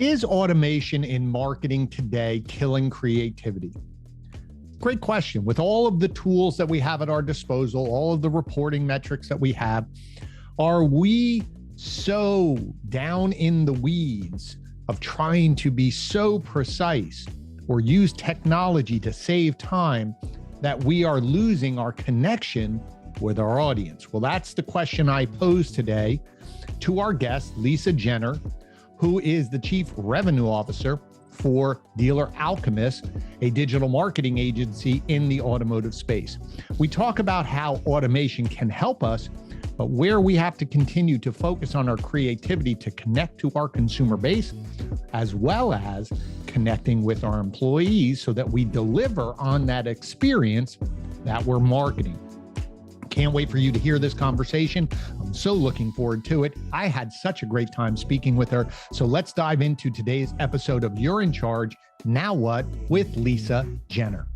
Is automation in marketing today killing creativity? Great question. With all of the tools that we have at our disposal, all of the reporting metrics that we have, are we so down in the weeds of trying to be so precise or use technology to save time that we are losing our connection with our audience? Well, that's the question I pose today to our guest, Lisa Jenner, who is the Chief Revenue Officer for Dealer Alchemist, a digital marketing agency in the automotive space. We talk about how automation can help us, but where we have to continue to focus on our creativity to connect to our consumer base, as well as connecting with our employees so that we deliver on that experience that we're marketing. Can't wait for you to hear this conversation. I'm so looking forward to it. I had such a great time speaking with her. So let's dive into today's episode of You're in Charge, Now What? With Lisa Jenner.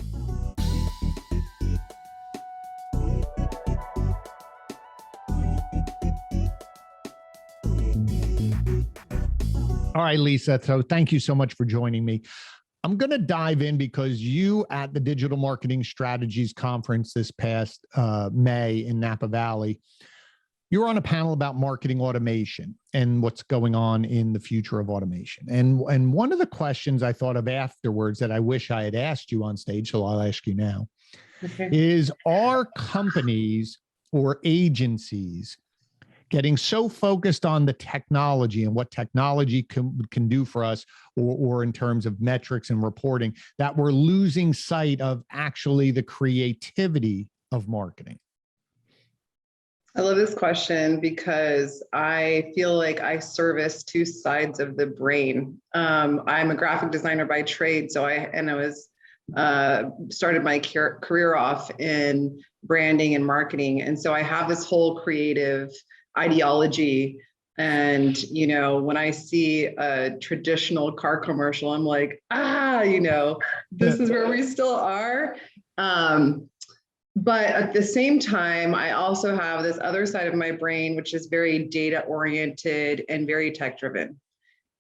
All right, Lisa. So thank you so much for joining me. I'm going to dive in because you at the Digital Marketing Strategies Conference this past May in Napa Valley, you were on a panel about marketing automation and what's going on in the future of automation. And one of the questions I thought of afterwards that I wish I had asked you on stage, so I'll ask you now, is are companies or agencies getting so focused on the technology and what technology can do for us, or in terms of metrics and reporting, that we're losing sight of actually the creativity of marketing? I love this question because I feel like I service two sides of the brain. I'm a graphic designer by trade, so I was started my career off in branding and marketing, and so I have this whole creative ideology. And, you know, when I see a traditional car commercial, I'm like, this is where we still are. But at the same time, I also have this other side of my brain, which is very data oriented and very tech driven.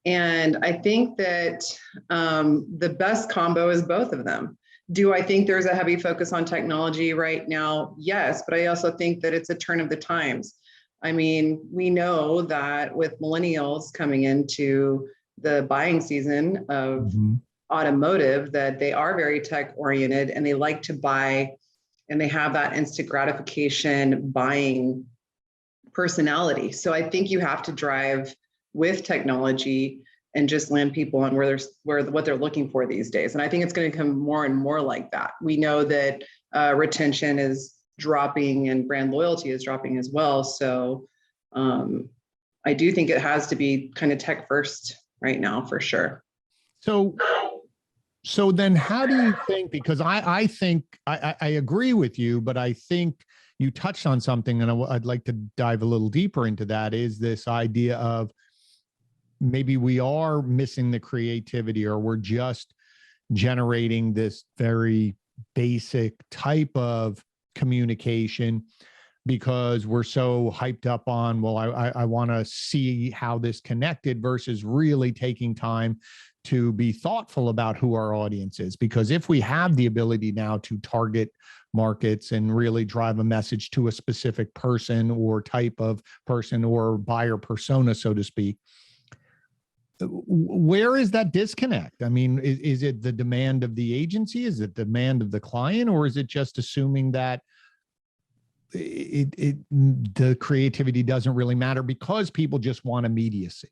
And I think that the best combo is both of them. Do I think there's a heavy focus on technology right now? Yes, but I also think that it's a turn of the times. I mean, we know that with millennials coming into the buying season of automotive, that they are very tech oriented and they like to buy, and they have that instant gratification buying personality. So I think you have to drive with technology and just land people on what they're looking for these days. And I think it's going to come more and more like that. We know that retention is dropping and brand loyalty is dropping as well. So I do think it has to be kind of tech first right now for sure. So then how do you think, because I think I agree with you, but I think you touched on something and I'd like to dive a little deeper into that, is this idea of maybe we are missing the creativity, or we're just generating this very basic type of communication because we're so hyped up on, well, I want to see how this connected, versus really taking time to be thoughtful about who our audience is. Because if we have the ability now to target markets and really drive a message to a specific person or type of person or buyer persona, so to speak, where is that disconnect? I mean, is it the demand of the agency? Is it the demand of the client? Or is it just assuming that the creativity doesn't really matter because people just want immediacy?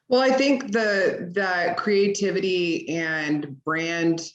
Well, I think that creativity and brand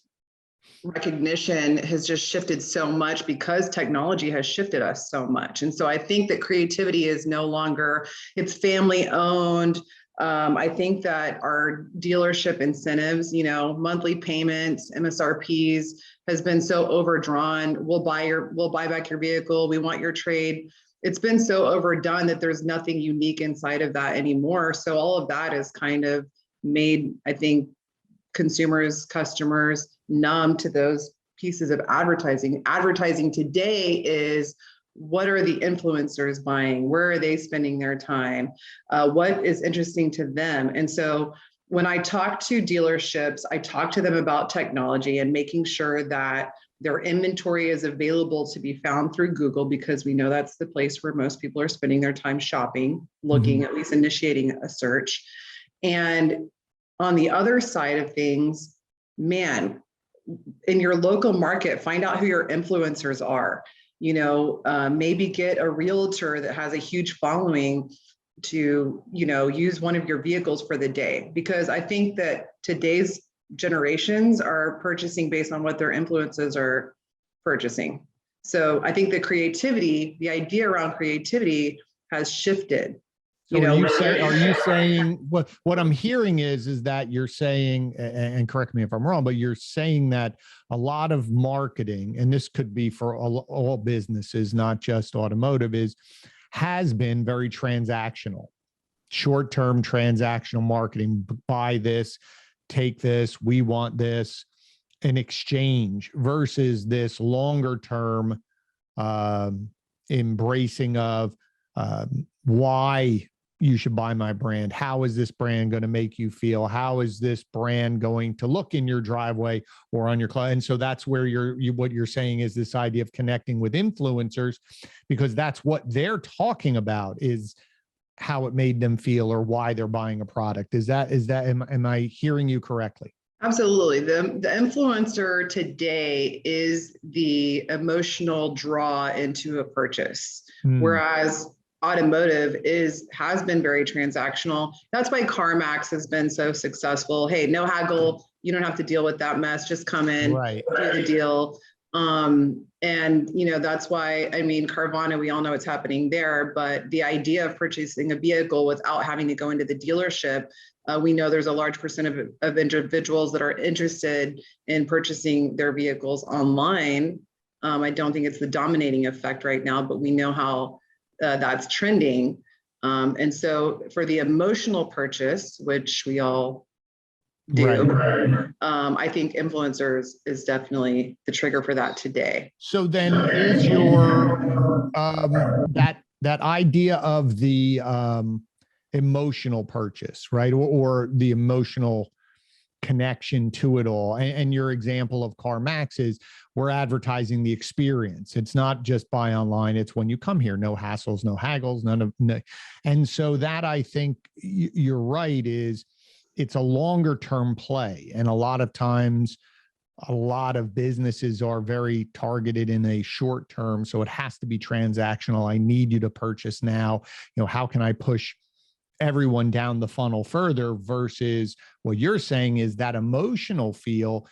recognition has just shifted so much because technology has shifted us so much. And so I think that creativity is no longer, it's family owned. I think that our dealership incentives, monthly payments, MSRPs has been so overdrawn. We'll buy back your vehicle. We want your trade. It's been so overdone that there's nothing unique inside of that anymore. So all of that has kind of made, I think, consumers, customers numb to those pieces of advertising. Advertising today is, what are the influencers buying? Where are they spending their time? What is interesting to them? And so when I talk to dealerships, I talk to them about technology and making sure that their inventory is available to be found through Google, because we know that's the place where most people are spending their time shopping, looking, at least initiating a search. And on the other side of things, man, in your local market, find out who your influencers are. Maybe get a realtor that has a huge following to, use one of your vehicles for the day. Because I think that today's generations are purchasing based on what their influences are purchasing. So I think the idea around creativity has shifted. So are you saying what I'm hearing is that you're saying, and correct me if I'm wrong, but you're saying that a lot of marketing, and this could be for all businesses, not just automotive, has been very transactional, short-term transactional marketing. Buy this, take this, we want this, in exchange, versus this longer-term embracing of why you should buy my brand. How is this brand going to make you feel? How is this brand going to look in your driveway or on your car? And so that's where what you're saying is this idea of connecting with influencers, because that's what they're talking about, is how it made them feel or why they're buying a product. Am I hearing you correctly? Absolutely. The influencer today is the emotional draw into a purchase, whereas automotive has been very transactional. That's why CarMax has been so successful. Hey, no haggle. You don't have to deal with that mess. Just come in, do the deal. That's why, Carvana, we all know what's happening there, but the idea of purchasing a vehicle without having to go into the dealership, we know there's a large percent of individuals that are interested in purchasing their vehicles online. I don't think it's the dominating effect right now, but we know how that's trending. And so for the emotional purchase, which we all do, I think influencers is definitely the trigger for that today. So then is your that idea of the emotional purchase, right? Or the emotional connection to it all. And your example of CarMax is we're advertising the experience. It's not just buy online. It's when you come here, no hassles, no haggles, no. And so that, I think you're right, it's a longer term play. And a lot of times, a lot of businesses are very targeted in a short term. So it has to be transactional. I need you to purchase now. How can I push everyone down the funnel further, versus what you're saying is that emotional feel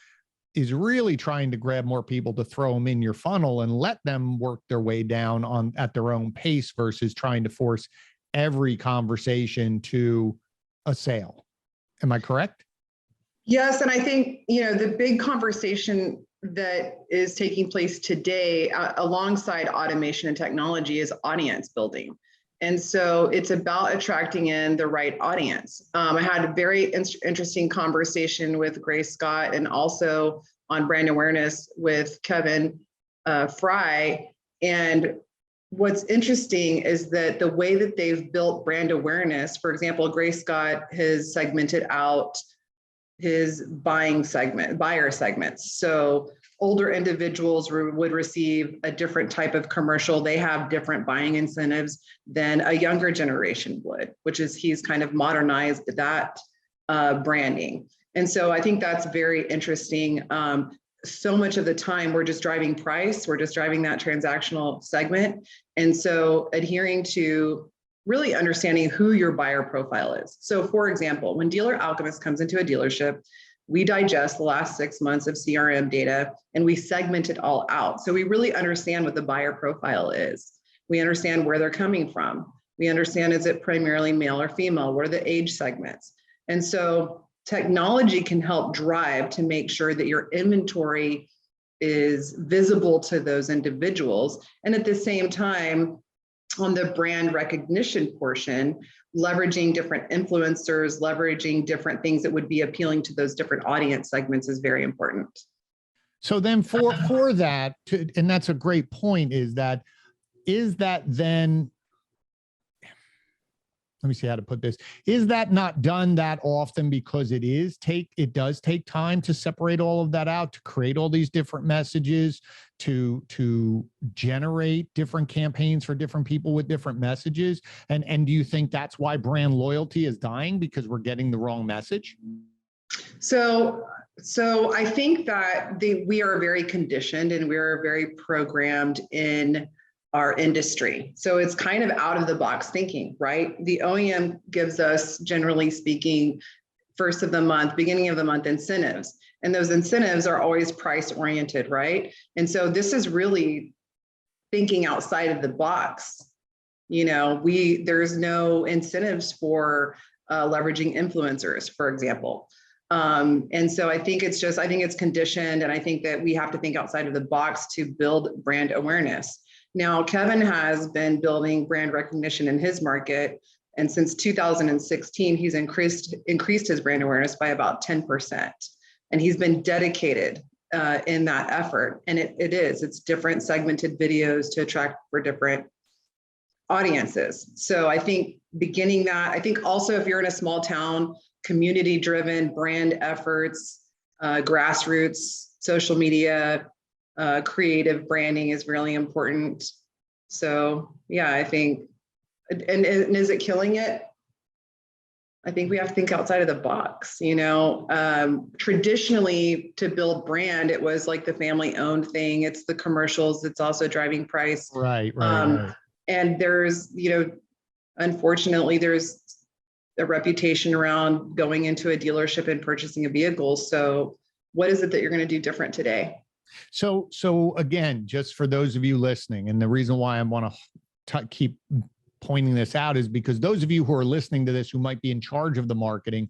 is really trying to grab more people to throw them in your funnel and let them work their way down at their own pace, versus trying to force every conversation to a sale. Am I correct? Yes. And I think, the big conversation that is taking place today alongside automation and technology is audience building. And so it's about attracting in the right audience. I had a very interesting conversation with Grace Scott, and also on brand awareness with Kevin Fry. And what's interesting is that the way that they've built brand awareness, for example, Grace Scott has segmented out his buyer segments. So older individuals would receive a different type of commercial. They have different buying incentives than a younger generation would, which is he's kind of modernized that branding. And so I think that's very interesting. So much of the time we're just driving price, we're just driving that transactional segment. And so adhering to really understanding who your buyer profile is. So for example, when Dealer Alchemist comes into a dealership, we digest the last 6 months of CRM data and we segment it all out. So we really understand what the buyer profile is. We understand where they're coming from. We understand, is it primarily male or female? What are the age segments? And so technology can help drive to make sure that your inventory is visible to those individuals. And at the same time, on the brand recognition portion, leveraging different influencers, leveraging different things that would be appealing to those different audience segments is very important. So then for that, and that's a great point, is that then let me see how to put this. Is that not done that often because it does take time to separate all of that out, to create all these different messages, to generate different campaigns for different people with different messages? And do you think that's why brand loyalty is dying, because we're getting the wrong message? So I think that we are very conditioned and we are very programmed in our industry. So it's kind of out of the box thinking, right? The OEM gives us, generally speaking, first of the month, beginning of the month incentives. And those incentives are always price oriented, right? And so this is really thinking outside of the box. You know, there's no incentives for leveraging influencers, for example. And so I think it's conditioned, and I think that we have to think outside of the box to build brand awareness. Now, Kevin has been building brand recognition in his market, and since 2016, he's increased his brand awareness by about 10%. And he's been dedicated in that effort. And it's different segmented videos to attract for different audiences. So I think I think also if you're in a small town, community-driven brand efforts, grassroots, social media, creative branding is really important. So yeah, I think, and is it killing it? I think we have to think outside of the box. You know, traditionally to build brand, it was like the family-owned thing. It's the commercials. It's also driving price. Right. And there's, you know, unfortunately, there's a reputation around going into a dealership and purchasing a vehicle. So what is it that you're going to do different today? So again, just for those of you listening, and the reason why I want to keep pointing this out is because those of you who are listening to this, who might be in charge of the marketing,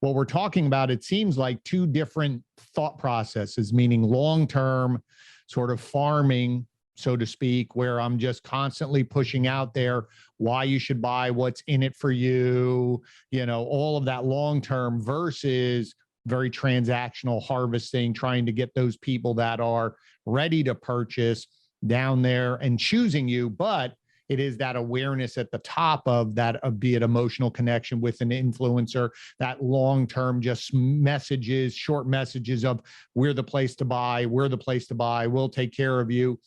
what we're talking about, it seems like two different thought processes, meaning long-term sort of farming, so to speak, where I'm just constantly pushing out there why you should buy, what's in it for you, you know, all of that long-term, versus very transactional harvesting, trying to get those people that are ready to purchase down there and choosing you. But it is that awareness at the top of that, be it emotional connection with an influencer, that long-term just messages, short messages of we're the place to buy, we'll take care of you.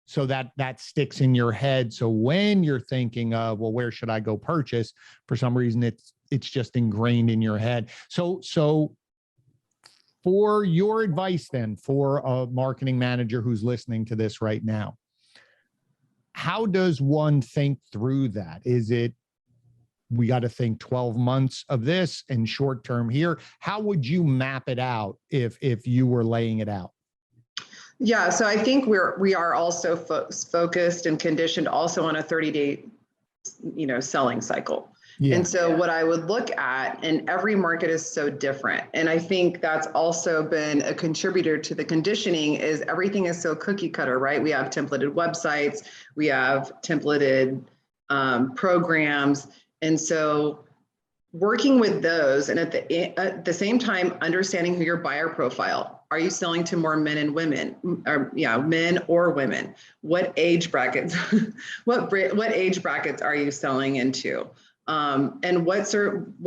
So that sticks in your head. So when you're thinking of, well, where should I go purchase? For some reason, it's just ingrained in your head. So for your advice then, for a marketing manager who's listening to this right now, how does one think through that? Is it, we got to think 12 months of this and short term here? How would you map it out if you were laying it out? Yeah, so I think we are also focused and conditioned also on a 30-day, you know, selling cycle. Yeah. And so what I would look at, and every market is so different, and I think that's also been a contributor to the conditioning, is everything is so cookie cutter, right? We have templated websites, we have templated programs, and so working with those, and at the same time, understanding who your buyer profile. Are you selling to more men and women? Or men or women? What age brackets? what age brackets are you selling into? And what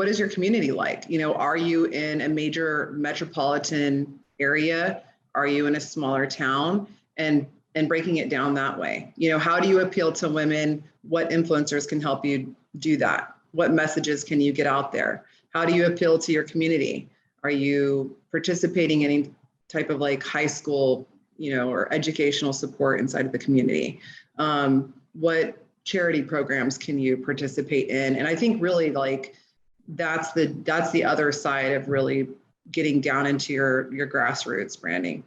is your community like? You know, are you in a major metropolitan area? Are you in a smaller town? And breaking it down that way. You know, how do you appeal to women? What influencers can help you do that? What messages can you get out there? How do you appeal to your community? Are you participating in any type of like high school, you know, or educational support inside of the community? What charity programs can you participate in? And I think really like that's the other side of really getting down into your grassroots branding.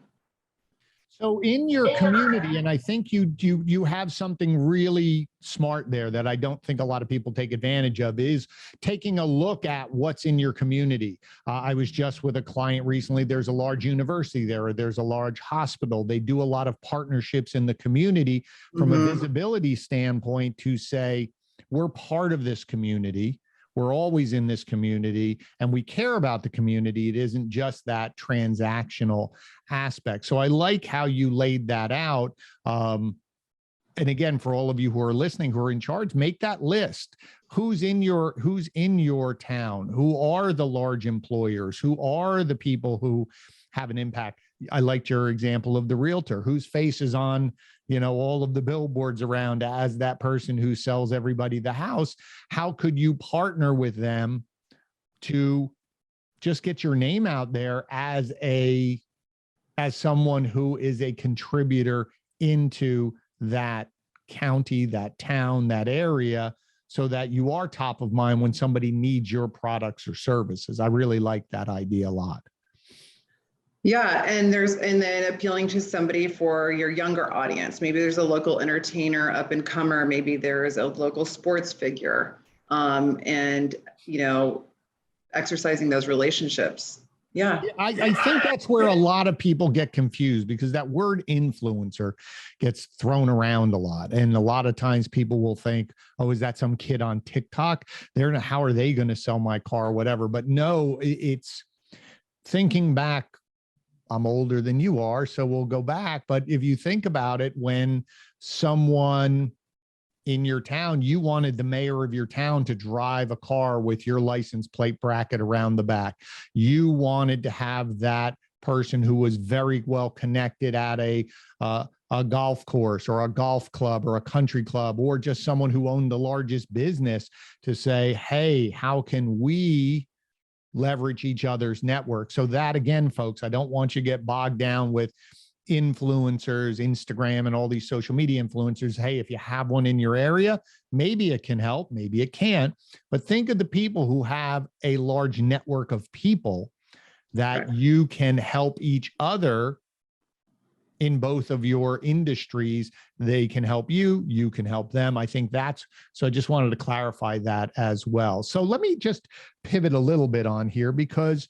So in your community, and I think you have something really smart there that I don't think a lot of people take advantage of, is taking a look at what's in your community. I was just with a client recently. There's a large university there, or there's a large hospital. They do a lot of partnerships in the community from a visibility standpoint to say, we're part of this community. We're always in this community and we care about the community. It isn't just that transactional aspect. So I like how you laid that out. And again, for all of you who are listening, who are in charge, make that list. Who's in your town? Who are the large employers? Who are the people who have an impact? I liked your example of the realtor whose face is on, all of the billboards around as that person who sells everybody the house. How could you partner with them to just get your name out there as someone who is a contributor into that county, that town, that area, so that you are top of mind when somebody needs your products or services? I really like that idea a lot. Yeah, and then appealing to somebody for your younger audience. Maybe there's a local entertainer, up and comer. Maybe there's a local sports figure, and exercising those relationships. Yeah. I think that's where a lot of people get confused, because that word influencer gets thrown around a lot. And a lot of times people will think, oh, is that some kid on TikTok? How are they going to sell my car or whatever? But no, it's thinking back. I'm older than you are, so we'll go back. But if you think about it, when someone in your town, you wanted the mayor of your town to drive a car with your license plate bracket around the back. You wanted to have that person who was very well connected at a golf course or a golf club or a country club, or just someone who owned the largest business, to say, hey, how can we leverage each other's network? So that, again, folks, I don't want you to get bogged down with influencers, Instagram, and all these social media influencers. Hey, if you have one in your area, maybe it can help, maybe it can't. But think of the people who have a large network of people that you can help each other in both of your industries. They can help you, you can help them. I think so I just wanted to clarify that as well. So let me just pivot a little bit on here, because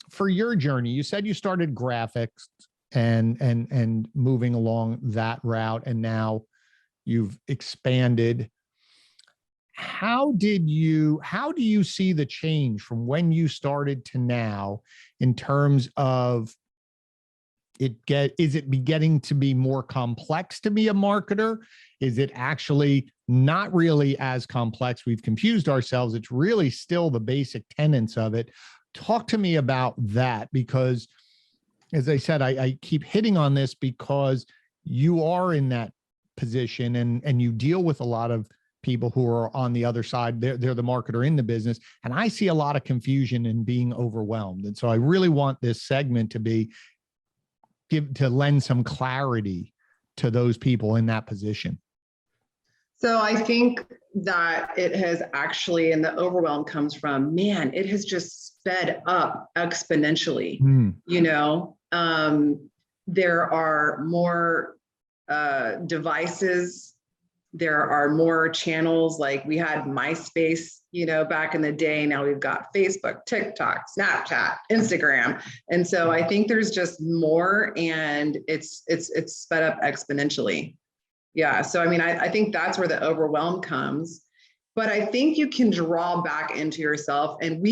for your journey, you said you started graphics and moving along that route, and now you've expanded. How do you see the change from when you started to now, in terms of is it getting to be more complex to be a marketer? Is it actually not really as complex? We've confused ourselves. It's really still the basic tenets of it. Talk to me about that, because as I said, I keep hitting on this because you are in that position, and you deal with a lot of people who are on the other side. They're the marketer in the business. And I see a lot of confusion and being overwhelmed. And so I really want this segment to lend some clarity to those people in that position. So I think that it has actually, and the overwhelm comes from, man, it has just sped up exponentially. There are more devices. There are more channels. Like we had MySpace, back in the day. Now we've got Facebook, TikTok, Snapchat, Instagram. And so I think there's just more, and it's sped up exponentially. Yeah. So, I think that's where the overwhelm comes, but I think you can draw back into yourself. And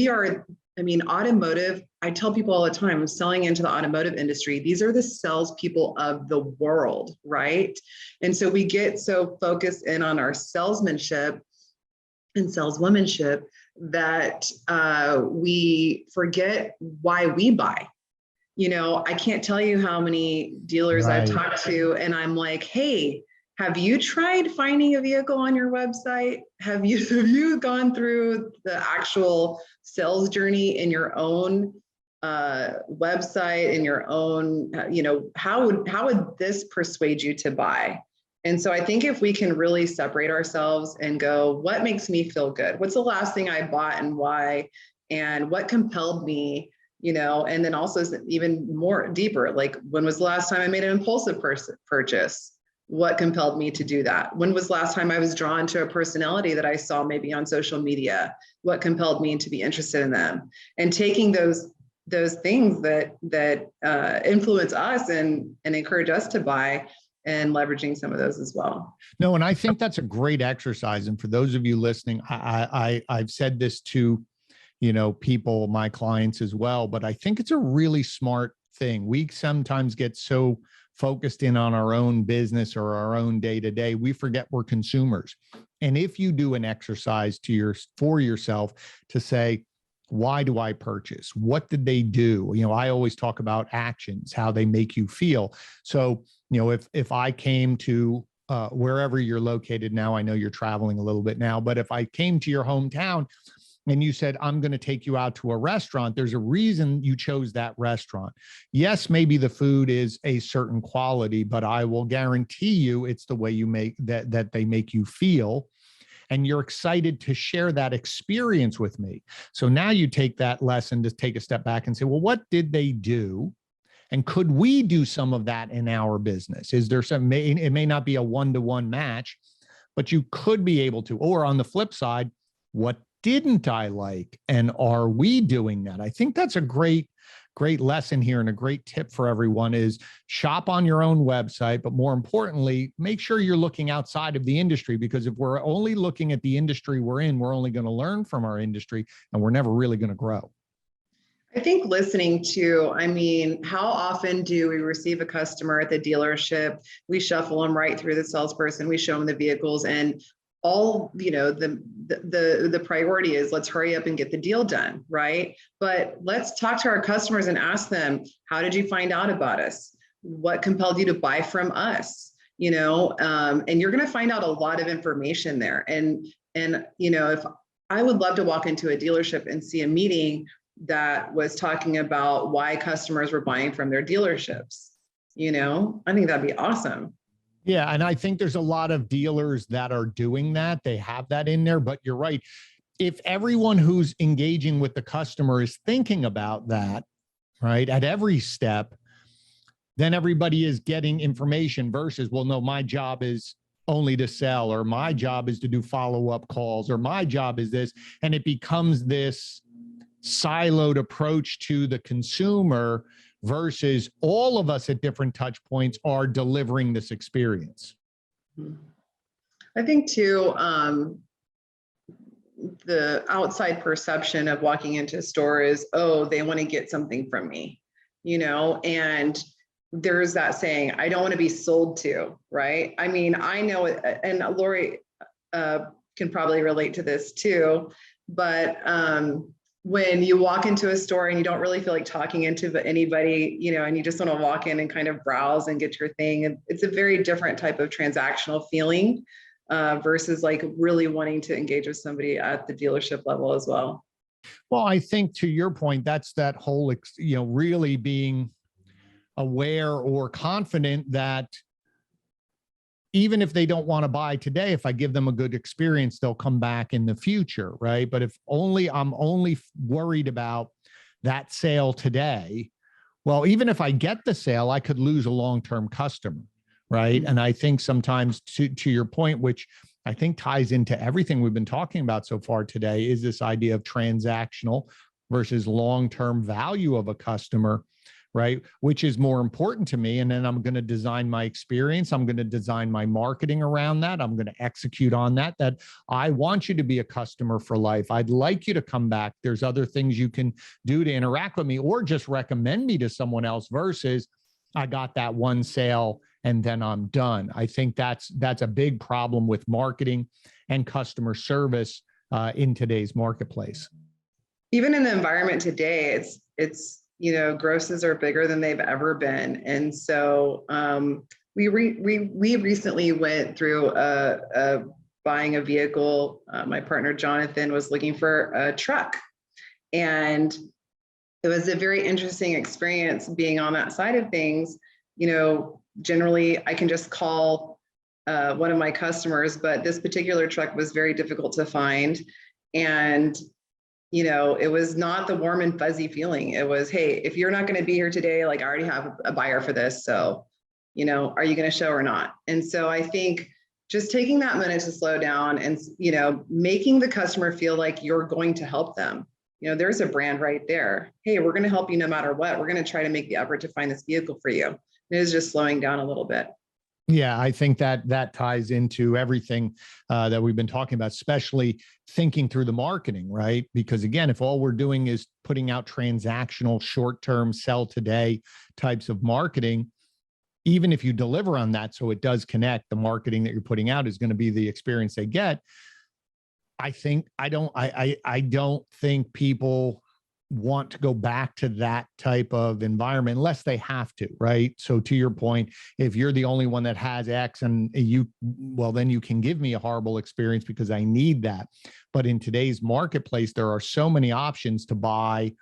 automotive, I tell people all the time, I'm selling into the automotive industry. These are the salespeople of the world, right? And so we get so focused in on our salesmanship and saleswomanship that we forget why we buy. I can't tell you how many dealers I've talked to, and I'm like, hey, have you tried finding a vehicle on your website? Have you gone through the actual sales journey in your own website, in your own, how would this persuade you to buy? And so I think if we can really separate ourselves and go, what makes me feel good? What's the last thing I bought and why? And what compelled me, and then also even more deeper, like when was the last time I made an impulsive purchase? What compelled me to do that? When was the last time I was drawn to a personality that I saw maybe on social media? What compelled me to be interested in them? And taking those things that influence us and encourage us to buy, and leveraging some of those as well. No, and I think that's a great exercise. And for those of you listening, I've said this to, people, my clients as well, but I think it's a really smart thing. We sometimes get so focused in on our own business or our own day-to-day, we forget we're consumers. And if you do an exercise for yourself to say, why do I purchase? What did they do? I always talk about actions, how they make you feel. So, if I came to wherever you're located now, I know you're traveling a little bit now, but if I came to your hometown and you said, I'm going to take you out to a restaurant, there's a reason you chose that restaurant. Yes, maybe the food is a certain quality, but I will guarantee you it's the way you make that they make you feel. And you're excited to share that experience with me. So now you take that lesson to take a step back and say, well, what did they do? And could we do some of that in our business? Is there some, it may not be a one-to-one match, but you could be able to, or on the flip side, what didn't I like? And are we doing that? I think that's a great lesson here, and a great tip for everyone is shop on your own website, but more importantly, make sure you're looking outside of the industry, because if we're only looking at the industry we're in, we're only going to learn from our industry and we're never really going to grow. I think listening to, how often do we receive a customer at the dealership? We shuffle them right through the salesperson, we show them the vehicles, and all, the priority is let's hurry up and get the deal done, right? But let's talk to our customers and ask them, how did you find out about us? What compelled you to buy from us? And you're going to find out a lot of information there. And if I would love to walk into a dealership and see a meeting that was talking about why customers were buying from their dealerships, I think that'd be awesome. Yeah. And I think there's a lot of dealers that are doing that. They have that in there, but you're right. If everyone who's engaging with the customer is thinking about that, right, at every step, then everybody is getting information versus, well, no, my job is only to sell, or my job is to do follow-up calls, or my job is this. And it becomes this siloed approach to the consumer versus all of us at different touch points are delivering this experience. I think too, the outside perception of walking into a store is, oh, they want to get something from me, and there's that saying, I don't want to be sold to, right? I know it, and Lori can probably relate to this too, but when you walk into a store and you don't really feel like talking into anybody, and you just want to walk in and kind of browse and get your thing, it's a very different type of transactional feeling versus like really wanting to engage with somebody at the dealership level as well. Well, I think to your point, that's that whole, really being aware or confident that even if they don't want to buy today, if I give them a good experience, they'll come back in the future, right? But if I'm only worried about that sale today, well, even if I get the sale, I could lose a long-term customer, right? And I think sometimes to your point, which I think ties into everything we've been talking about so far today, is this idea of transactional versus long-term value of a customer, right? Which is more important to me. And then I'm going to design my experience. I'm going to design my marketing around that. I'm going to execute on that I want you to be a customer for life. I'd like you to come back. There's other things you can do to interact with me, or just recommend me to someone else versus I got that one sale and then I'm done. I think that's a big problem with marketing and customer service in today's marketplace. Even in the environment today, it's grosses are bigger than they've ever been. And so we recently went through buying a vehicle. My partner, Jonathan, was looking for a truck. And it was a very interesting experience being on that side of things. Generally I can just call one of my customers, but this particular truck was very difficult to find. And it was not the warm and fuzzy feeling. It was, hey, if you're not going to be here today, like I already have a buyer for this. So, are you going to show or not? And so I think just taking that minute to slow down and, making the customer feel like you're going to help them. There's a brand right there. Hey, we're going to help you no matter what. We're going to try to make the effort to find this vehicle for you. It is just slowing down a little bit. Yeah, I think that ties into everything that we've been talking about, especially thinking through the marketing, right? Because again, if all we're doing is putting out transactional, short-term, sell today types of marketing, even if you deliver on that, so it does connect, the marketing that you're putting out is going to be the experience they get. I don't think people want to go back to that type of environment unless they have to, right? So to your point, if you're the only one that has X and then you can give me a horrible experience because I need that. But in today's marketplace, there are so many options to buy,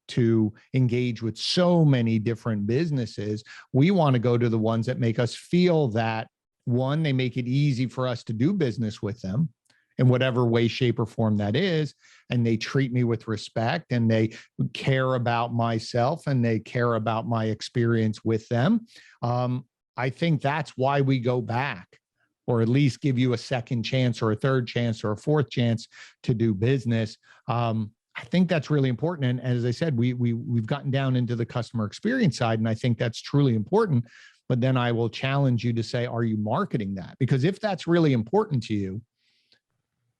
to engage with so many different businesses. We want to go to the ones that make us feel that, one, they make it easy for us to do business with them in whatever way, shape, or form that is. And they treat me with respect, and they care about myself, and they care about my experience with them. I think that's why we go back, or at least give you a second chance or a third chance or a fourth chance to do business. I think that's really important. And as I said, we've gotten down into the customer experience side, and I think that's truly important. But then I will challenge you to say, are you marketing that? Because if that's really important to you,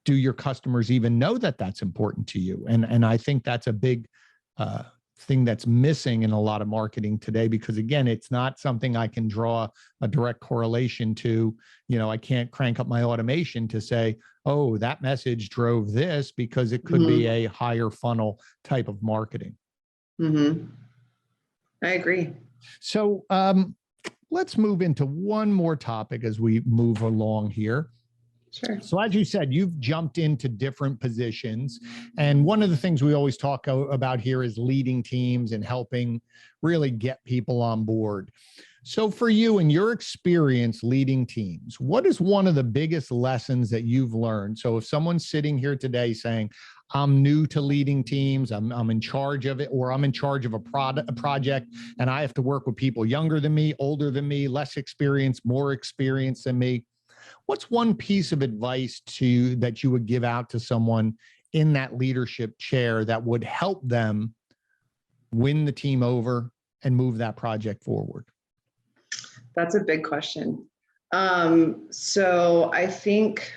do your customers even know that that's important to you? And I think that's a big thing that's missing in a lot of marketing today, because again, it's not something I can draw a direct correlation to. I can't crank up my automation to say, oh, that message drove this, because it could be a higher funnel type of marketing. I agree. So let's move into one more topic as we move along here. Sure. So as you said, you've jumped into different positions. And one of the things we always talk about here is leading teams and helping really get people on board. So for you, in your experience leading teams, what is one of the biggest lessons that you've learned? So if someone's sitting here today saying, I'm new to leading teams, I'm in charge of it, or I'm in charge of a project, and I have to work with people younger than me, older than me, less experienced, more experienced than me, what's one piece of advice that you would give out to someone in that leadership chair that would help them win the team over and move that project forward? That's a big question. So I think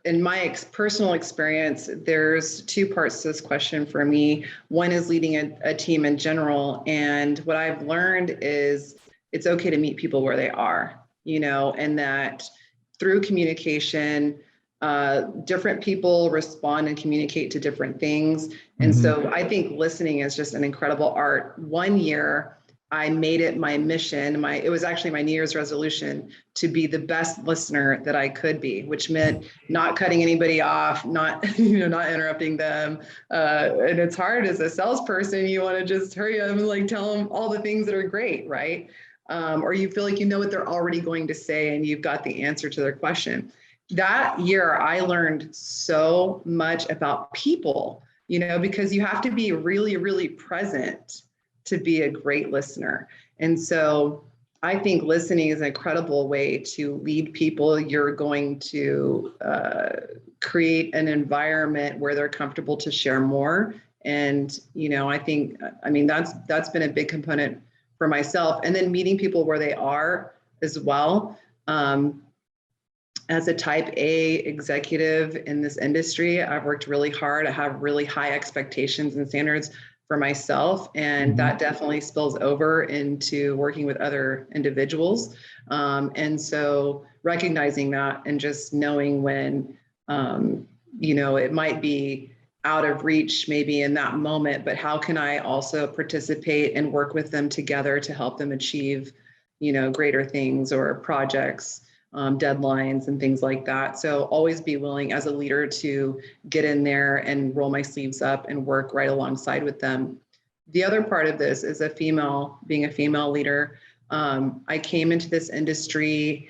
in my personal experience, there's two parts to this question for me. One is leading a team in general. And what I've learned is it's okay to meet people where they are, and that through communication, different people respond and communicate to different things. And so I think listening is just an incredible art. One year, I made it my mission. It was actually my New Year's resolution to be the best listener that I could be, which meant not cutting anybody off, not interrupting them. And it's hard as a salesperson. You want to just hurry up and tell them all the things that are great, right? Or you feel like you know what they're already going to say and you've got the answer to their question. That year, I learned so much about people, because you have to be really, really present to be a great listener. And so I think listening is an incredible way to lead people. You're going to create an environment where they're comfortable to share more. And, that's been a big component for myself. And then meeting people where they are as well. As a type A executive in this industry, I've worked really hard. I have really high expectations and standards for myself. And that definitely spills over into working with other individuals. And so recognizing that and just knowing when, it might be out of reach maybe in that moment, but how can I also participate and work with them together to help them achieve, greater things or projects, deadlines and things like that. So always be willing as a leader to get in there and roll my sleeves up and work right alongside with them. The other part of this is being a female leader. I came into this industry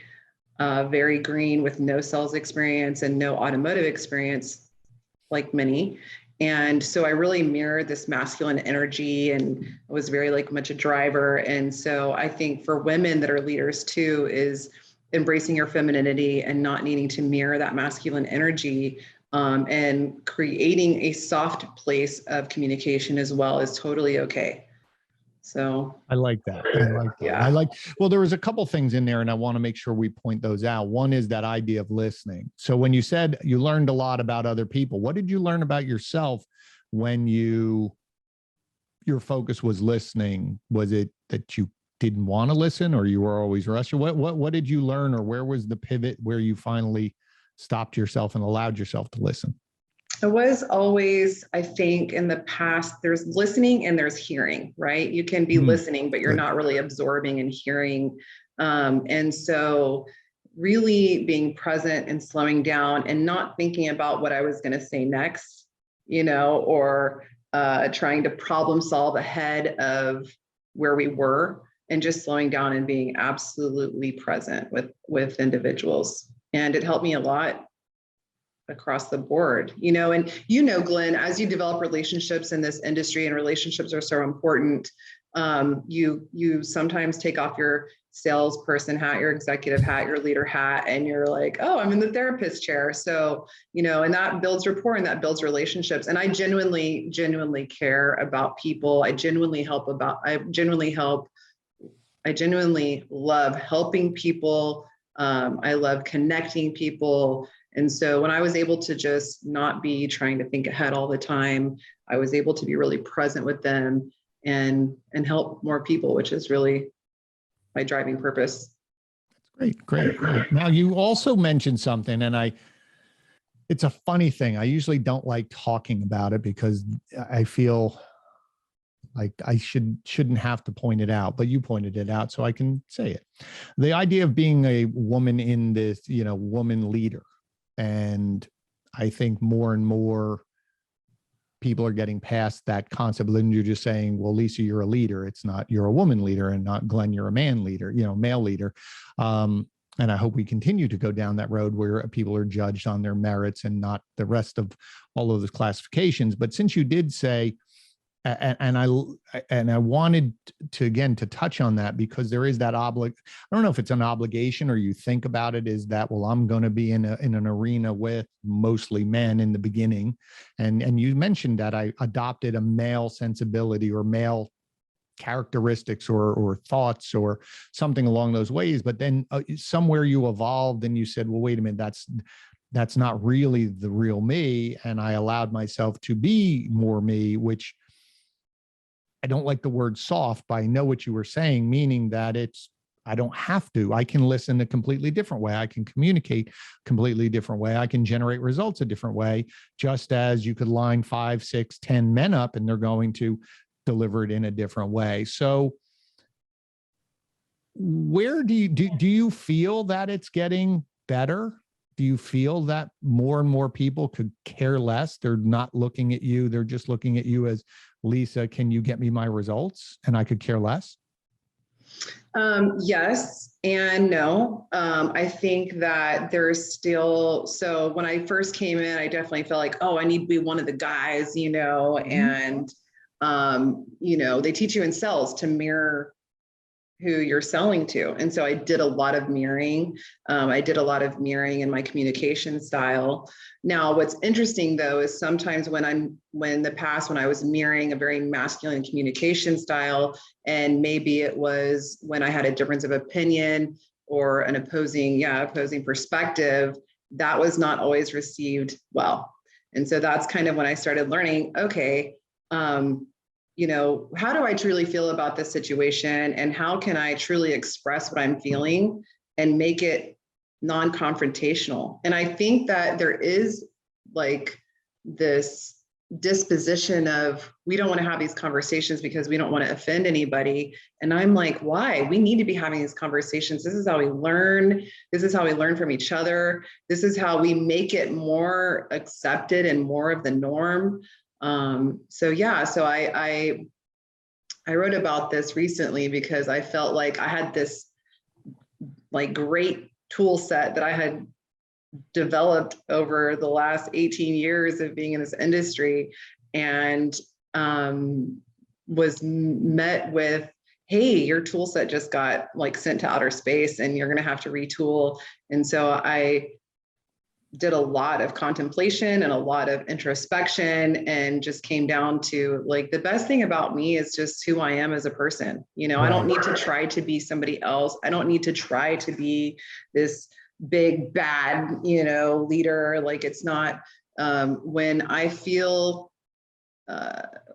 very green with no sales experience and no automotive experience, like many. And so I really mirrored this masculine energy and was very much a driver. And so I think for women that are leaders too, is embracing your femininity and not needing to mirror that masculine energy, and creating a soft place of communication as well is totally okay. So I like that. I like that. yeah. Well, there was a couple things in there and I want to make sure we point those out. One is that idea of listening. So when you said you learned a lot about other people, what did you learn about yourself when your focus was listening? Was it that you didn't want to listen or you were always rushing? What did you learn, or where was the pivot where you finally stopped yourself and allowed yourself to listen? It was always, I think in the past, there's listening and there's hearing, right? You can be listening, but you're Good. not really absorbing and hearing. And so really being present and slowing down and not thinking about what I was going to say next, or trying to problem solve ahead of where we were, and just slowing down and being absolutely present with individuals. And it helped me a lot across the board, and Glenn, as you develop relationships in this industry, and relationships are so important, you sometimes take off your salesperson hat, your executive hat, your leader hat, and you're like, oh, I'm in the therapist chair. So, and that builds rapport and that builds relationships. And I genuinely care about people. I genuinely love helping people. I love connecting people. And so when I was able to just not be trying to think ahead all the time, I was able to be really present with them and help more people, which is really my driving purpose. Great. Now you also mentioned something, and it's a funny thing. I usually don't like talking about it because I feel like I shouldn't have to point it out, but you pointed it out, so I can say it. The idea of being a woman in this, woman leader. And I think more and more people are getting past that concept. And you're just saying, well, Lisa, you're a leader. It's not, you're a woman leader, and not Glenn, you're a man leader, male leader. And I hope we continue to go down that road where people are judged on their merits and not the rest of all of those classifications. But since you did say, and I wanted to touch on that, because there is that I don't know if it's an obligation or you think about it is that, well, I'm going to be in an arena with mostly men in the beginning. And you mentioned that I adopted a male sensibility or male characteristics or thoughts or something along those ways. But then somewhere you evolved and you said, well, wait a minute, that's not really the real me. And I allowed myself to be more me, which I don't like the word soft, but I know what you were saying, meaning that I don't have to. I can listen a completely different way. I can communicate completely different way. I can generate results a different way, just as you could line 5, 6, 10 men up and they're going to deliver it in a different way. So where do you feel that it's getting better? Do you feel that more and more people could care less? They're not looking at you. They're just looking at you as, Lisa, can you get me my results? And I could care less? Yes and no. I think that there's still, so when I first came in, I definitely felt like, oh, I need to be one of the guys, and, they teach you in sales to mirror who you're selling to. And so I did a lot of mirroring. I did a lot of mirroring in my communication style. Now, what's interesting though, is sometimes when I was mirroring a very masculine communication style, and maybe it was when I had a difference of opinion or an opposing perspective, that was not always received well. And so that's kind of when I started learning, okay, how do I truly feel about this situation, and how can I truly express what I'm feeling and make it non-confrontational? And I think that there is like this disposition of, we don't want to have these conversations because we don't want to offend anybody. And I'm like, why? We need to be having these conversations. This is how we learn. This is how we learn from each other. This is how we make it more accepted and more of the norm. So I wrote about this recently because I felt like I had this like great tool set that I had developed over the last 18 years of being in this industry, and was met with, hey, your tool set just got like sent to outer space and you're going to have to retool. And so did a lot of contemplation and a lot of introspection, and just came down to like, the best thing about me is just who I am as a person. You know, I don't need to try to be somebody else. I don't need to try to be this big bad, you know, leader. Like, it's not, when I feel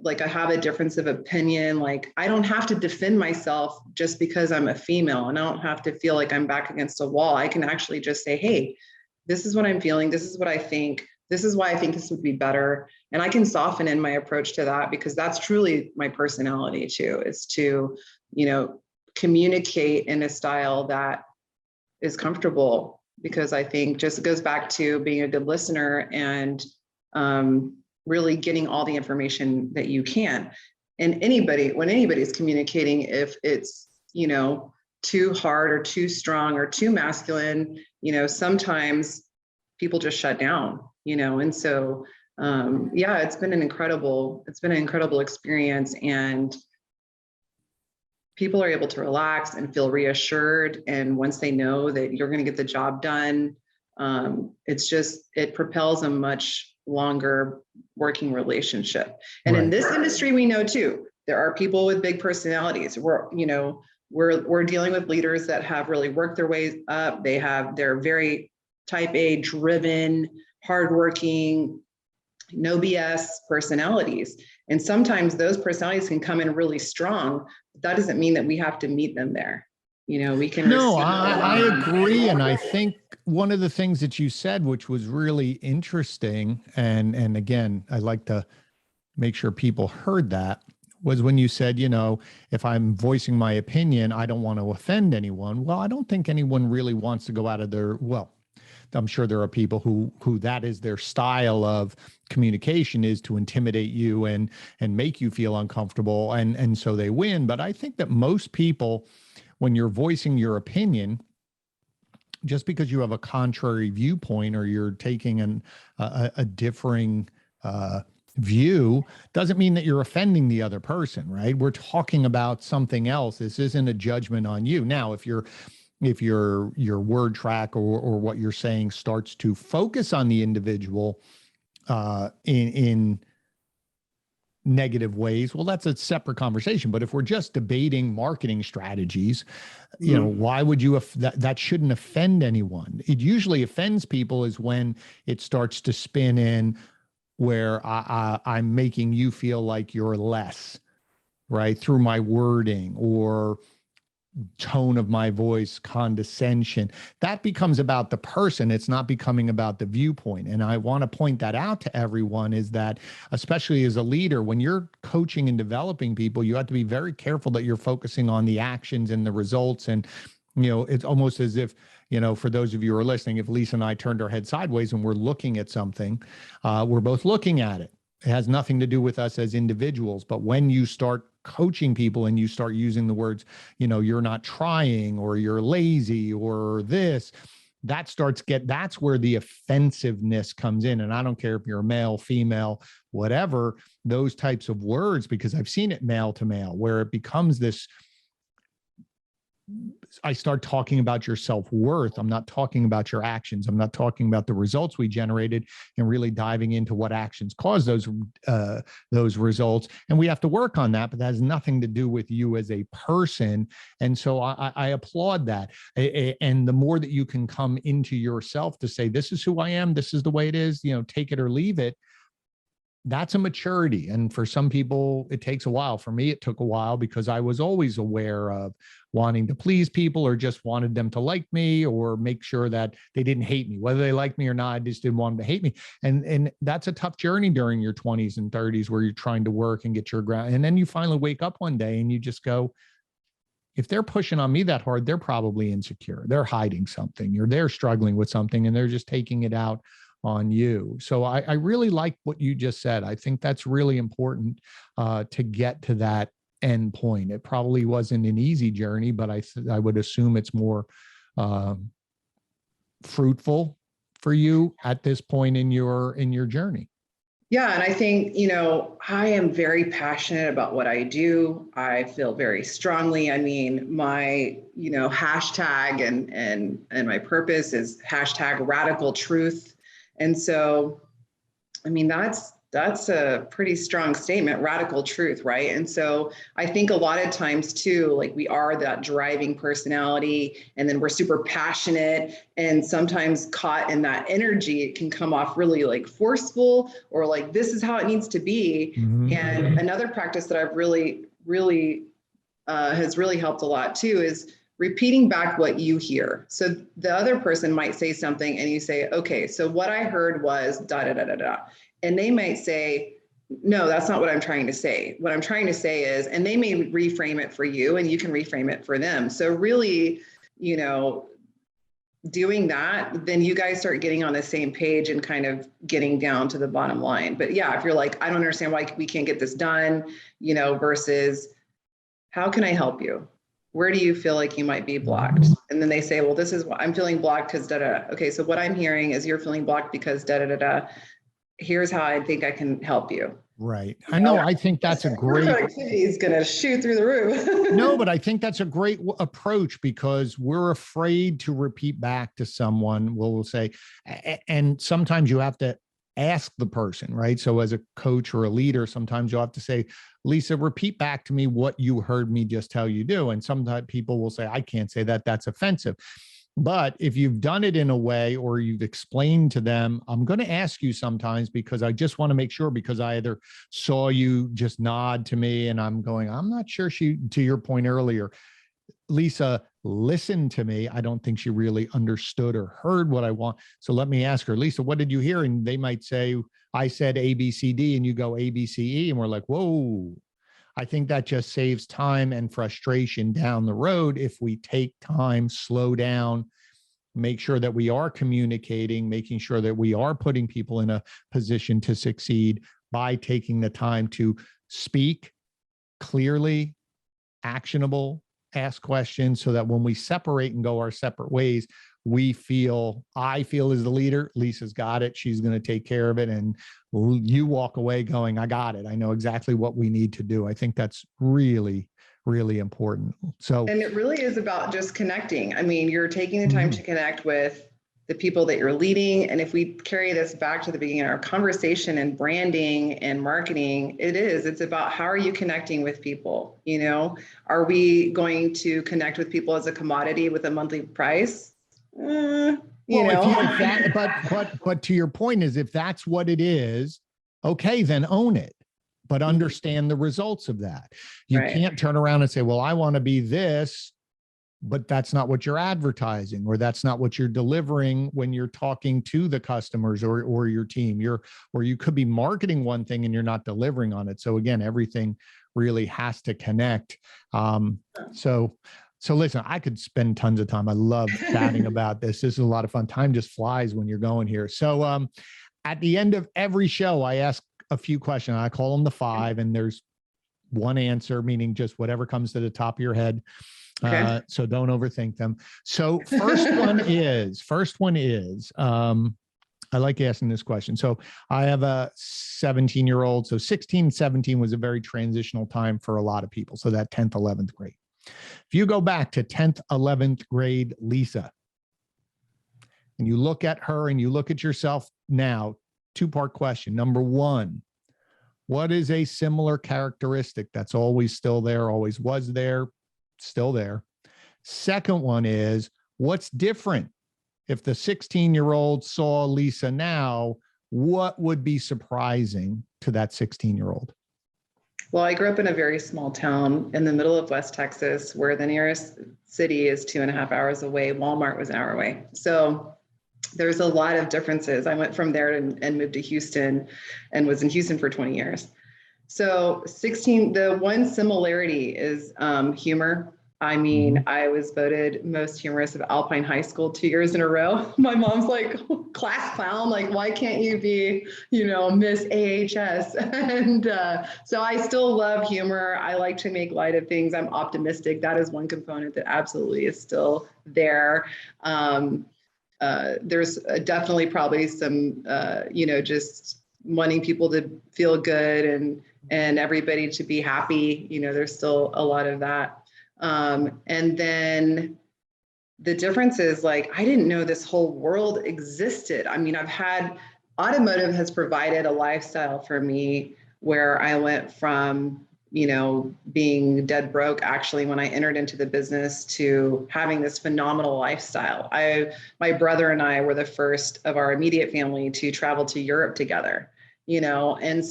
like I have a difference of opinion, like I don't have to defend myself just because I'm a female, and I don't have to feel like I'm back against a wall. I can actually just say, hey, this is what I'm feeling. This is what I think. This is why I think this would be better. And I can soften in my approach to that, because that's truly my personality too, is to, you know, communicate in a style that is comfortable, because I think just it goes back to being a good listener and really getting all the information that you can. And when anybody's communicating, if it's, you know, too hard or too strong or too masculine, you know, sometimes people just shut down, you know. And so yeah, it's been an incredible experience, and people are able to relax and feel reassured. And once they know that you're going to get the job done, it propels a much longer working relationship. And in this industry, we know too, there are people with big personalities. We're dealing with leaders that have really worked their ways up. They're very type A driven, hardworking, no BS personalities. And sometimes those personalities can come in really strong, but that doesn't mean that we have to meet them there. You know, we can. No, I agree. And I think one of the things that you said, which was really interesting, and again, I like to make sure people heard that, was when you said, you know, if I'm voicing my opinion, I don't want to offend anyone. Well, I don't think anyone really wants to go out of their, well, I'm sure there are people who that is their style of communication, is to intimidate you and make you feel uncomfortable. And so they win. But I think that most people, when you're voicing your opinion, just because you have a contrary viewpoint or you're taking a differing view, doesn't mean that you're offending the other person, right? We're talking about something else. This isn't a judgment on you. Now, if your word track or what you're saying starts to focus on the individual in negative ways, well, that's a separate conversation. But if we're just debating marketing strategies, you know, why would you, that shouldn't offend anyone. It usually offends people is when it starts to spin in where I'm making you feel like you're less, right? Through my wording or tone of my voice, condescension. That becomes about the person. It's not becoming about the viewpoint. And I want to point that out to everyone, is that, especially as a leader, when you're coaching and developing people, you have to be very careful that you're focusing on the actions and the results. And, you know, it's almost as if, you know, for those of you who are listening, if Lisa and I turned our head sideways and we're looking at something, we're both looking at it. It has nothing to do with us as individuals. But when you start coaching people and you start using the words, you know, you're not trying, or you're lazy, or this, that's where the offensiveness comes in. And I don't care if you're a male, female, whatever, those types of words, because I've seen it male to male, where it becomes this, I start talking about your self-worth. I'm not talking about your actions. I'm not talking about the results we generated, and really diving into what actions cause those results. And we have to work on that, but that has nothing to do with you as a person. And so I applaud that. And the more that you can come into yourself to say, this is who I am, this is the way it is, you know, take it or leave it, that's a maturity. And for some people, it takes a while. For me, it took a while, because I was always aware of wanting to please people, or just wanted them to like me, or make sure that they didn't hate me. Whether they like me or not, I just didn't want them to hate me. And that's a tough journey during your 20s and 30s, where you're trying to work and get your ground. And then you finally wake up one day and you just go, if they're pushing on me that hard, they're probably insecure. They're hiding something, or they're struggling with something, and they're just taking it out on you. So I really like what you just said. I think that's really important to get to that end point. It probably wasn't an easy journey, but I would assume it's more fruitful for you at this point in your journey. Yeah. And I think, you know, I am very passionate about what I do. I feel very strongly. I mean, my, you know, hashtag and my purpose is hashtag radical truth. And so, I mean, that's a pretty strong statement, radical truth, right? And so I think a lot of times too, like we are that driving personality and then we're super passionate, and sometimes caught in that energy, it can come off really like forceful or like, this is how it needs to be. Mm-hmm. And another practice that I've really has really helped a lot too is repeating back what you hear. So the other person might say something and you say, okay, so what I heard was da da da da da. And they might say, no, that's not what I'm trying to say. What I'm trying to say is, and they may reframe it for you and you can reframe it for them. So really, you know, doing that, then you guys start getting on the same page and kind of getting down to the bottom line. But yeah, if you're like, I don't understand why we can't get this done, you know, versus how can I help you? Where do you feel like you might be blocked? And then they say, well, this is what I'm feeling blocked because da da. Okay, so what I'm hearing is you're feeling blocked because da da da da. Here's how I think I can help you. Right. I know. I think that's a great. Productivity is going to shoot through the roof. No, but I think that's a great approach because we're afraid to repeat back to someone. We'll say, and sometimes you have to ask the person, right? So as a coach or a leader, sometimes you'll have to say, Lisa, repeat back to me what you heard me just tell you do. And sometimes people will say, I can't say that, that's offensive. But if you've done it in a way or you've explained to them, I'm going to ask you sometimes because I just want to make sure, because I either saw you just nod to me and I'm going, I'm not sure she, to your point earlier, Lisa listened to me. I don't think she really understood or heard what I want. So let me ask her, Lisa, what did you hear? And they might say, I said A, B, C, D, and you go A, B, C, E. And we're like, whoa. I think that just saves time and frustration down the road if we take time, slow down, make sure that we are communicating, making sure that we are putting people in a position to succeed by taking the time to speak clearly, actionable, ask questions, so that when we separate and go our separate ways, I feel as the leader, Lisa's got it. She's going to take care of it. And you walk away going, I got it. I know exactly what we need to do. I think that's really, really important. So, and it really is about just connecting. I mean, you're taking the time to connect with the people that you're leading. And if we carry this back to the beginning of our conversation and branding and marketing, it's about how are you connecting with people? You know, are we going to connect with people as a commodity with a monthly price? But to your point is, if that's what it is, okay, then own it, but understand the results of that. You can't turn around and say, well, I want to be this, but that's not what you're advertising, or that's not what you're delivering when you're talking to the customers or your team. Or you could be marketing one thing and you're not delivering on it. So again, everything really has to connect. So listen, I could spend tons of time. I love chatting about this. This is a lot of fun. Time just flies when you're going here. So at the end of every show, I ask a few questions. I call them the 5, and there's one answer, meaning just whatever comes to the top of your head. Okay. So don't overthink them. So first one is, I like asking this question. So I have a 17-year-old. So 16, 17 was a very transitional time for a lot of people. So that 10th, 11th grade. If you go back to 10th, 11th grade Lisa, and you look at her and you look at yourself now, 2-part question. Number 1, what is a similar characteristic that's always still there, always was there, still there? Second one is, what's different? If the 16-year-old saw Lisa now, what would be surprising to that 16-year-old? Well, I grew up in a very small town in the middle of West Texas, where the nearest city is 2.5 hours away. Walmart was an hour away. So there's a lot of differences. I went from there and moved to Houston and was in Houston for 20 years. So the one similarity is humor. I mean, I was voted most humorous of Alpine High School 2 years in a row. My mom's like, class clown, like, why can't you be, Miss AHS? And so I still love humor. I like to make light of things. I'm optimistic. That is one component that absolutely is still there. There's definitely probably some, just wanting people to feel good and everybody to be happy. There's still a lot of that. And then the difference is like, I didn't know this whole world existed. I mean, automotive has provided a lifestyle for me where I went from, being dead broke actually when I entered into the business to having this phenomenal lifestyle. My brother and I were the first of our immediate family to travel to Europe together, and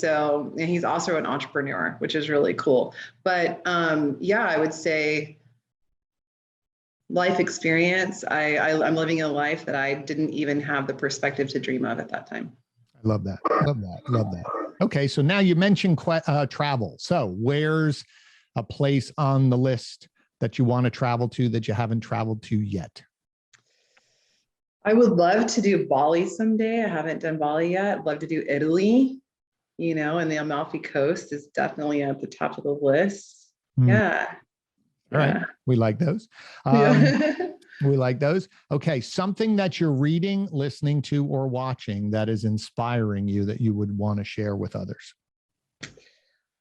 he's also an entrepreneur, which is really cool. But I would say life experience. I'm living a life that I didn't even have the perspective to dream of at that time. I love that. Love that. Okay. So now you mentioned travel. So where's a place on the list that you want to travel to that you haven't traveled to yet? I would love to do Bali someday. I haven't done Bali yet. I'd love to do Italy, and the Amalfi Coast is definitely at the top of the list. Yeah. All right. We like those. We like those. Okay. Something that you're reading, listening to, or watching that is inspiring you that you would want to share with others.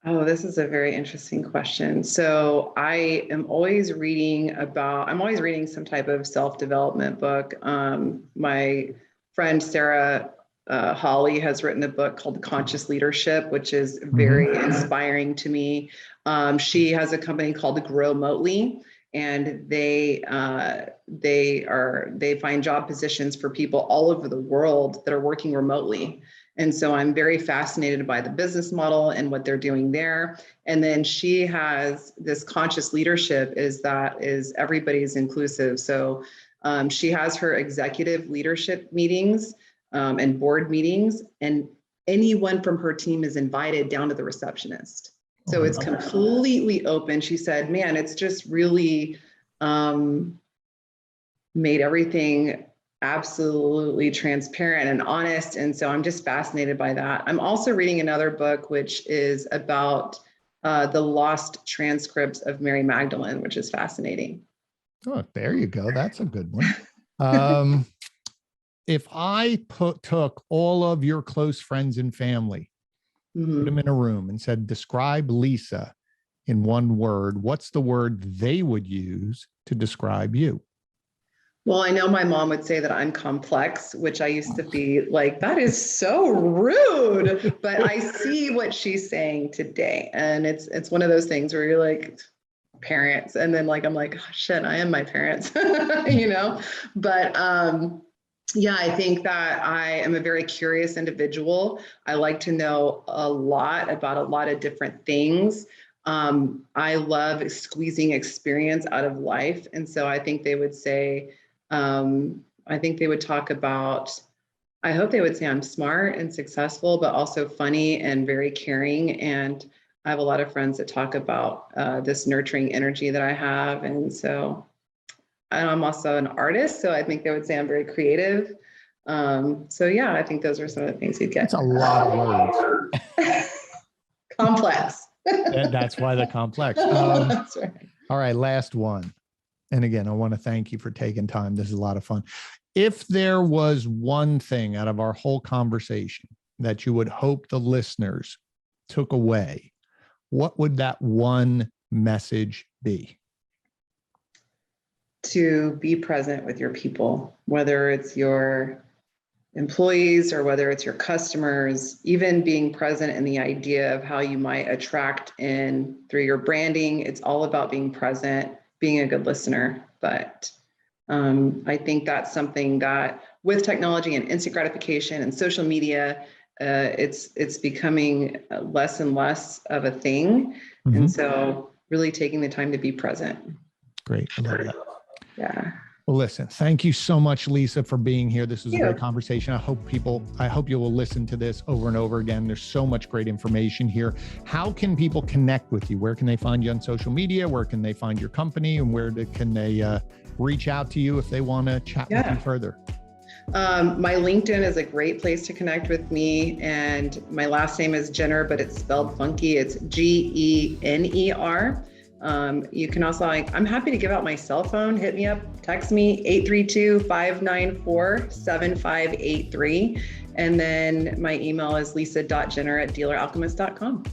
Oh, this is a very interesting question. So I'm always reading some type of self-development book. My friend, Sarah Holly, has written a book called Conscious Leadership, which is very inspiring to me. She has a company called Grow Remotely, and they find job positions for people all over the world that are working remotely. And so I'm very fascinated by the business model and what they're doing there. And then she has this conscious leadership is everybody's inclusive. So she has her executive leadership meetings and board meetings, and anyone from her team is invited down to the receptionist. So it's completely open. She said, man, it's just really made everything absolutely transparent and honest. And so I'm just fascinated by that. I'm also reading another book, which is about the lost transcripts of Mary Magdalene, which is fascinating. Oh, there you go. That's a good one. If I took all of your close friends and family, put them in a room and said, describe Lisa in one word, what's the word they would use to describe you? Well, I know my mom would say that I'm complex, which I used to be like, that is so rude, but I see what she's saying today. And it's one of those things where you're like, parents. And then I'm like, oh, shit, I am my parents, but I think that I am a very curious individual. I like to know a lot about a lot of different things. I love squeezing experience out of life. And so I think they would say, I hope they would say I'm smart and successful, but also funny and very caring. And I have a lot of friends that talk about this nurturing energy that I have. And so I'm also an artist. So I think they would say I'm very creative. I think those are some of the things you'd get. That's a lot of words. Complex. That's why they're complex. That's right. All right, last one. And again, I want to thank you for taking time. This is a lot of fun. If there was one thing out of our whole conversation that you would hope the listeners took away, what would that one message be? To be present with your people, whether it's your employees or whether it's your customers, even being present in the idea of how you might attract in through your branding. It's all about being present, being a good listener. But I think that's something that with technology and instant gratification and social media, it's becoming less and less of a thing. And so really taking the time to be present. Great. I love that. Yeah. Well, listen, thank you so much, Lisa, for being here. This was a great conversation. I hope you will listen to this over and over again. There's so much great information here. How can people connect with you? Where can they find you on social media? Where can they find your company? And where can they reach out to you if they want to chat with you further? My LinkedIn is a great place to connect with me. And my last name is Jenner, but it's spelled funky. It's Genner. You can also, I'm happy to give out my cell phone. Hit me up, text me 832-594-7583. And then my email is lisa.jenner@dealeralchemist.com.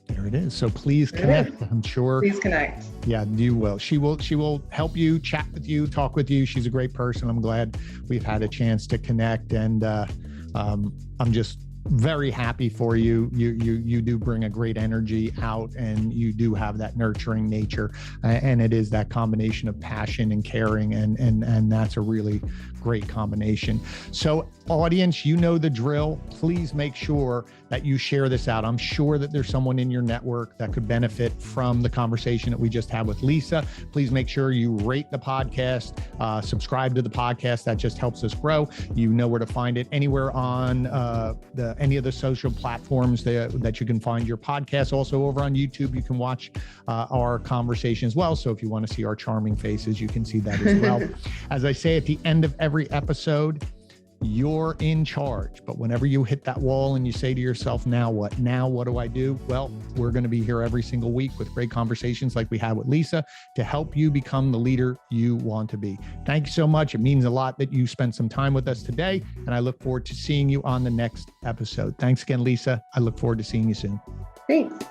There There it is. So please connect. I'm sure. Please connect. Yeah, you will. She will help you, chat with you, talk with you. She's a great person. I'm glad we've had a chance to connect, and I'm just very happy for you. You do bring a great energy out, and you do have that nurturing nature, and it is that combination of passion and caring, and that's a really great combination. So audience, you know the drill. Please make sure that you share this out. I'm sure that there's someone in your network that could benefit from the conversation that we just had with Lisa. Please make sure you rate the podcast, subscribe to the podcast. That just helps us grow. You know where to find it, anywhere on any of the social platforms that you can find your podcast. Also over on YouTube, you can watch our conversation as well. So if you want to see our charming faces, you can see that as well. As I say at the end of every episode, you're in charge. But whenever you hit that wall and you say to yourself, now what? Now what do I do? Well, we're going to be here every single week with great conversations like we had with Lisa to help you become the leader you want to be. Thank you so much. It means a lot that you spent some time with us today, and I look forward to seeing you on the next episode. Thanks again, Lisa. I look forward to seeing you soon. Thanks.